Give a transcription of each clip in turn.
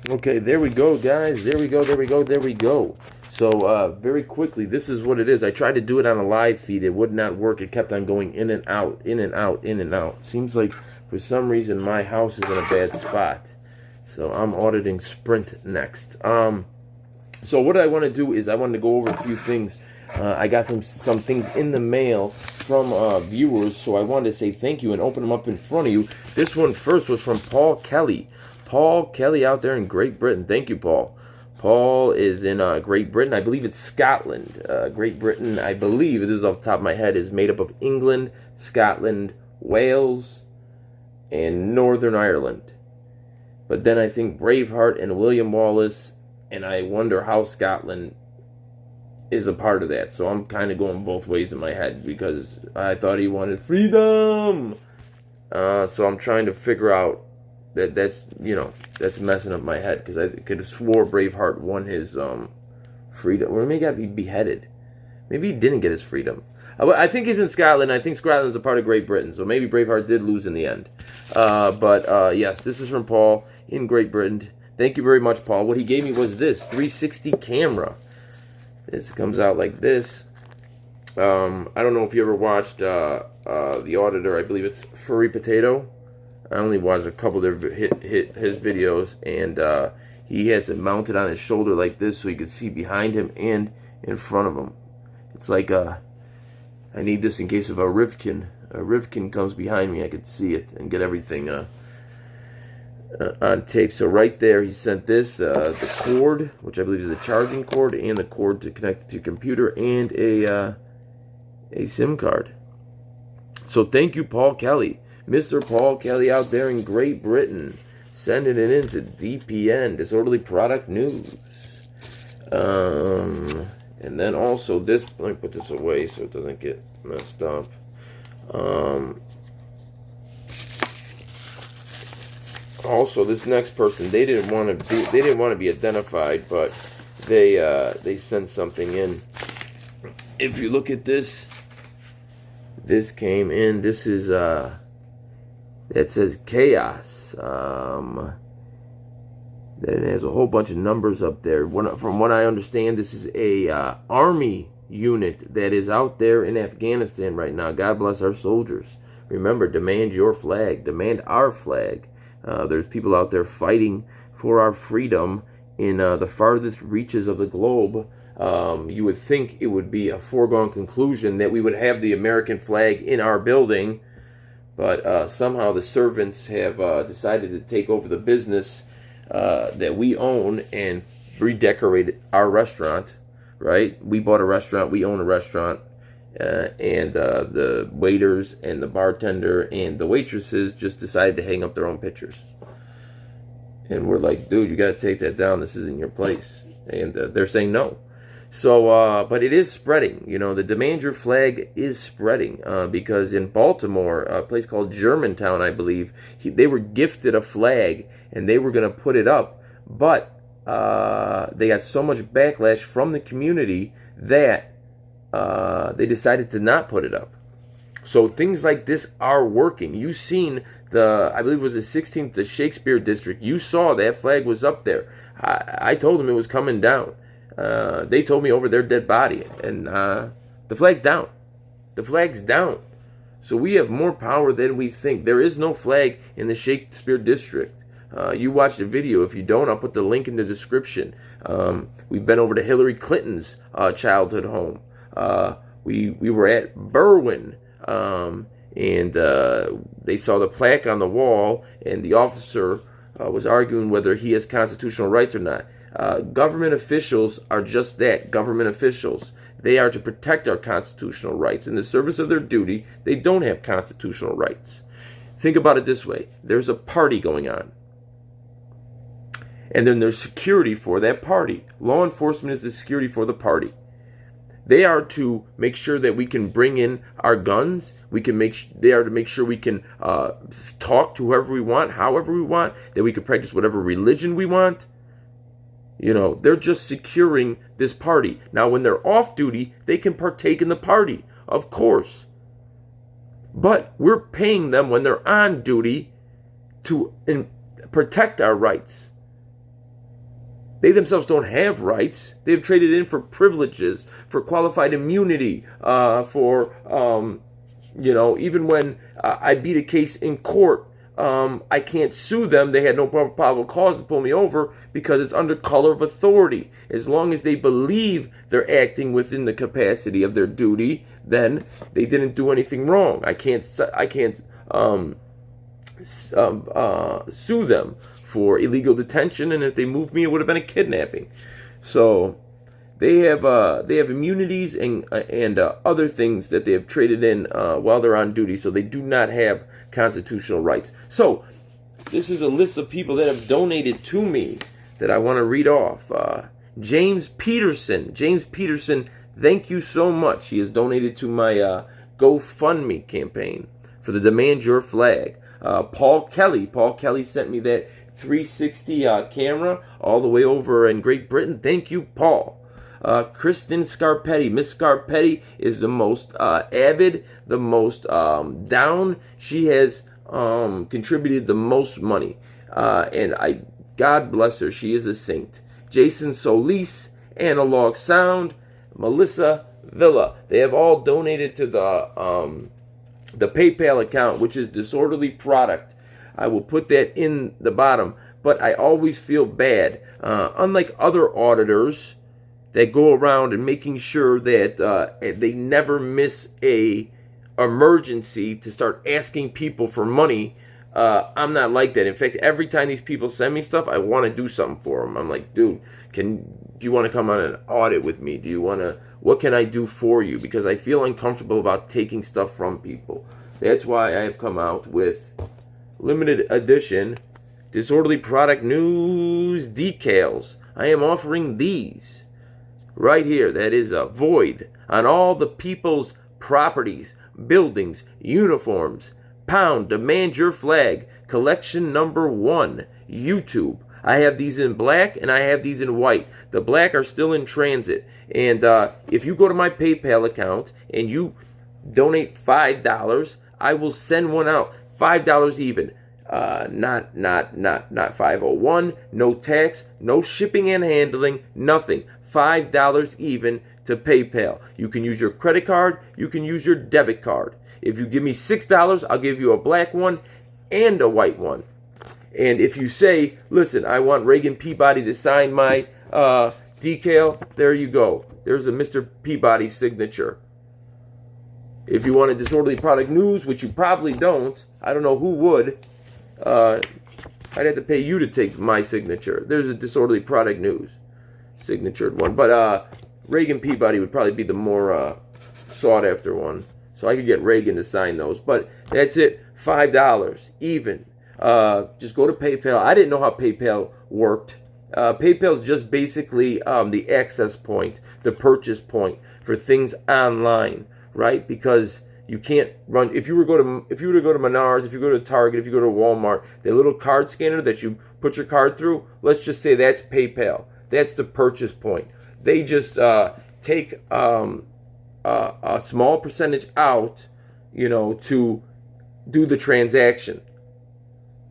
Okay, there we go, guys. There we go. So, very quickly, this is what it is. I tried to do it on a live feed. It would not work. It kept on going in and out, in and out, in and out. Seems like, for some reason, my house is in a bad spot. So, I'm auditing Sprint next. So, what I want to do is I want to go over a few things. I got some things in the mail from viewers, so I wanted to say thank you and open them up in front of you. This one first was from Paul Kelly. Paul Kelly out there in Great Britain. Thank you, Paul. Paul is in Great Britain. I believe it's Scotland. Great Britain, I believe, this is off the top of my head, is made up of England, Scotland, Wales, and Northern Ireland. But then I think Braveheart and William Wallace, and I wonder how Scotland is a part of that. So I'm kind of going both ways in my head because I thought he wanted freedom. So I'm trying to figure out that's messing up my head because I could have swore Braveheart won his freedom. Or maybe he got beheaded. Maybe he didn't get his freedom. I think he's in Scotland. I think Scotland's a part of Great Britain. So maybe Braveheart did lose in the end. But yes, this is from Paul in Great Britain. Thank you very much, Paul. What he gave me was this 360 camera. This comes out like this. I don't know if you ever watched The Auditor. I believe it's Furry Potato. I only watched a couple of his videos, and he has it mounted on his shoulder like this so he could see behind him and in front of him. It's like I need this in case of a Rivkin comes behind me, I could see it and get everything on tape. So right there, he sent this, the cord, which I believe is a charging cord, and the cord to connect it to your computer, and a SIM card. So thank you, Paul Kelly. Mr. Paul Kelly out there in Great Britain, sending it into DPN, Disorderly Product News. And then also this, let me put this away so it doesn't get messed up. Also, this next person, they didn't want to be identified, but they sent something in. If you look at this came in. This is it says chaos. Then it has a whole bunch of numbers up there. From what I understand, this is a army unit that is out there in Afghanistan right now. God bless our soldiers. Remember, demand your flag. Demand our flag. There's people out there fighting for our freedom in the farthest reaches of the globe. You would think it would be a foregone conclusion that we would have the American flag in our building, but somehow the servants have decided to take over the business that we own and redecorate our restaurant, right? We bought a restaurant, we own a restaurant, and the waiters and the bartender and the waitresses just decided to hang up their own pictures. And we're like, dude, you got to take that down. This isn't your place. And they're saying no. So, but it is spreading. You know, the Demand Your Flag is spreading because in Baltimore, a place called Germantown, I believe, they were gifted a flag and they were going to put it up. But they got so much backlash from the community that they decided to not put it up. So things like this are working. You've seen I believe it was the 16th, the Shakespeare District. You saw that flag was up there. I told them it was coming down. They told me over their dead body, and the flag's down. The flag's down. So we have more power than we think. There is no flag in the Shakespeare District. You watch the video. If you don't, I'll put the link in the description. We've been over to Hillary Clinton's childhood home. We were at Berwyn, and they saw the plaque on the wall, and the officer was arguing whether he has constitutional rights or not. Government officials are just that, government officials. They are to protect our constitutional rights. In the service of their duty, they don't have constitutional rights. Think about it this way. There's a party going on. And then there's security for that party. Law enforcement is the security for the party. They are to make sure that we can bring in our guns. They are to make sure we can talk to whoever we want, however we want, that we can practice whatever religion we want. You know, they're just securing this party. Now, when they're off duty, they can partake in the party, of course. But we're paying them when they're on duty to protect our rights. They themselves don't have rights. They've traded in for privileges, for qualified immunity, even when I beat a case in court, I can't sue them. They had no probable cause to pull me over because it's under color of authority. As long as they believe they're acting within the capacity of their duty, then they didn't do anything wrong. I can't sue them for illegal detention, and if they moved me, it would have been a kidnapping. So they have immunities and other things that they have traded in while they're on duty, so they do not have constitutional rights. So this is a list of people that have donated to me that I want to read off. James Peterson, thank you so much. He has donated to my GoFundMe campaign for the Demand Your Flag. Paul Kelly sent me that 360 camera all the way over in Great Britain. Thank you, Paul. Kristen Scarpetti. Miss Scarpetti is the most avid, the most down. She has contributed the most money. And God bless her. She is a saint. Jason Solis, Analog Sound, Melissa Villa. They have all donated to the PayPal account, which is Disorderly Product. I will put that in the bottom, but I always feel bad. Unlike other auditors that go around and making sure that they never miss a emergency to start asking people for money, I'm not like that. In fact, every time these people send me stuff, I want to do something for them. I'm like, dude, do you want to come on an audit with me? What can I do for you? Because I feel uncomfortable about taking stuff from people. That's why I have come out with limited edition Disorderly Product News Decals. I am offering these right here. That is a void on all the people's properties, buildings, uniforms. Pound Demand Your Flag, collection number 1, YouTube. I have these in black and I have these in white. The black are still in transit. And if you go to my PayPal account and you donate $5, I will send one out. $5 even. Not 501. No tax, no shipping and handling, nothing. $5 even to PayPal. You can use your credit card, you can use your debit card. If you give me $6, I'll give you a black one and a white one. And if you say, listen, I want Reagan Peabody to sign my decal, there you go. There's a Mr. Peabody signature. If you want a Disorderly Product News, which you probably don't, I don't know who would, I'd have to pay you to take my signature. There's a Disorderly Product News signatured one. But Reagan Peabody would probably be the more sought after one. So I could get Reagan to sign those. But that's it. $5 even. Just go to PayPal. I didn't know how PayPal worked. PayPal is just basically the access point, the purchase point for things online, right? Because you can't run. If you were to go to Menards, if you go to Target, if you go to Walmart, the little card scanner that you put your card through, let's just say that's PayPal. That's the purchase point. They just take a small percentage out, to do the transaction.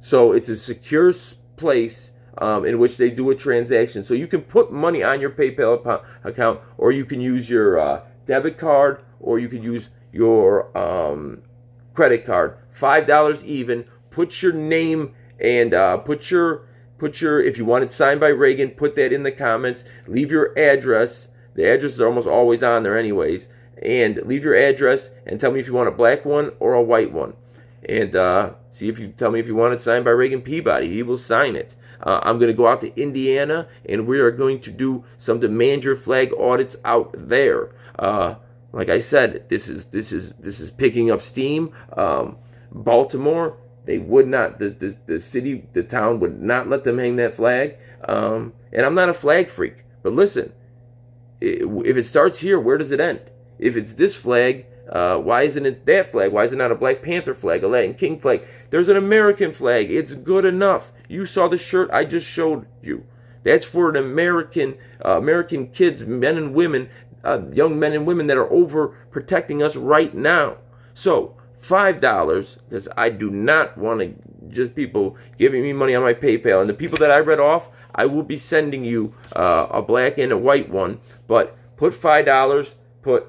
So it's a secure place in which they do a transaction. So you can put money on your PayPal account, or you can use your debit card, or you can use your credit card. $5 even. Put your name and put your if you want it signed by Reagan, put that in the comments. Leave your address. The addresses are almost always on there anyways. And leave your address and tell me if you want a black one or a white one. And see if you tell me if you want it signed by Reagan Peabody. He will sign it. I'm going to go out to Indiana, and we are going to do some Demand Your Flag audits out there. Like I said, this is picking up steam. Baltimore, they would not. The town would not let them hang that flag. And I'm not a flag freak, but listen, if it starts here, where does it end? If it's this flag, why isn't it that flag? Why is it not a Black Panther flag, a Latin King flag? There's an American flag. It's good enough. You saw the shirt I just showed you. That's for an American kids, men and women, young men and women that are over protecting us right now. So $5, because I do not want to just people giving me money on my PayPal. And the people that I read off, I will be sending you a black and a white one. But put $5, put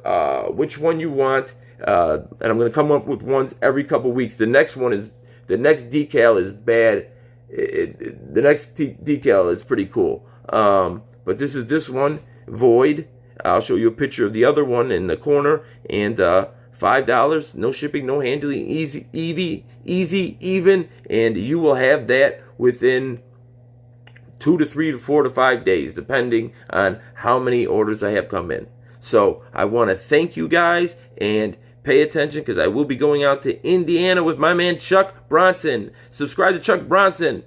which one you want, and I'm going to come up with ones every couple weeks. The next decal is bad. The next decal is pretty cool. But this is this one, void. I'll show you a picture of the other one in the corner, and $5, no shipping, no handling, easy, even, and you will have that within 2 to 3 to 4 to 5 days, depending on how many orders I have come in. So I want to thank you guys, and pay attention, because I will be going out to Indiana with my man Chuck Bronson. Subscribe to Chuck Bronson.